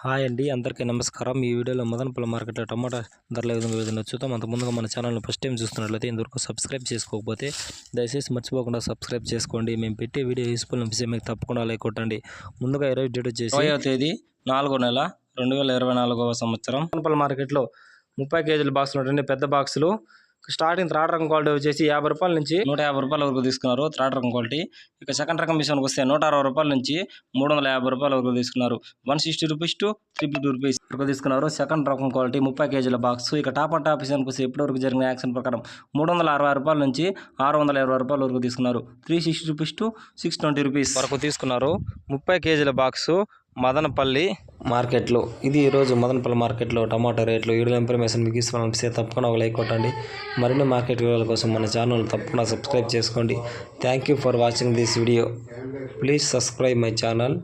Hi అండి, అందరికీ నమస్కారం. ఈ వీడియోలో మదనపల్లి మార్కెట్లో టమాటా ధరల విధంగా చూద్దాం. అంత ముందుగా మన ఛానల్ని ఫస్ట్ టైం చూస్తున్నట్లయితే ఇంతవరకు సబ్స్క్రైబ్ చేసుకోకపోతే దయచేసి మర్చిపోకుండా సబ్స్క్రైబ్ చేసుకోండి. మేము పెట్టే వీడియో యూస్ఫుల్ అనిపిస్తే మీకు తప్పకుండా లైక్ కొట్టండి. ముందుగా ఈరోజు డేట్ వచ్చేసి 20వ తేదీ 4వ నెల 2024వ సంవత్సరం. మదనపల్లి మార్కెట్లో 30 కేజీల బాక్సులు ఉంటాయండి. పెద్ద బాక్సులు స్టార్టింగ్ థర్డ్ రకం క్వాలిటీ వచ్చేసి 50 రూపాయల నుంచి 150 రూపాయల వరకు తీసుకున్నారు థర్డ్ రకం క్వాలిటీ. ఇక సెకండ్ రకం విషయానికి వస్తే 160 రూపాయల నుంచి 350 రూపాయల వరకు తీసుకున్నారు. 160 రూపీస్ టు 350 రూపీస్ వరకు తీసుకున్నారు సెకండ్ రకం క్వాలిటీ 30 కేజీల బాక్స్. ఇక టాప్ అండ్ టాప్ విషయానికి వస్తే ఇప్పటివరకు జరిగిన యాక్షన్ ప్రకారం 360 రూపాయల నుంచి 620 రూపాయల వరకు తీసుకున్నారు. 360 రూపీస్ టు 620 రూపీస్ వరకు తీసుకున్నారు 30 కేజీల బాక్సు మదనపల్లి మార్కెట్లో. ఇది ఈరోజు మదనపల్లి మార్కెట్లో టమాటా రేట్లు. వీడియో ఇన్ఫర్మేషన్ మీకు ఇష్టమనిపిస్తే తప్పకుండా ఒక లైక్ కొట్టండి. మరిన్ని మార్కెట్ వివరాల కోసం మన ఛానల్ తప్పకుండా సబ్స్క్రైబ్ చేసుకోండి. Thank you for watching this video. Please subscribe my channel.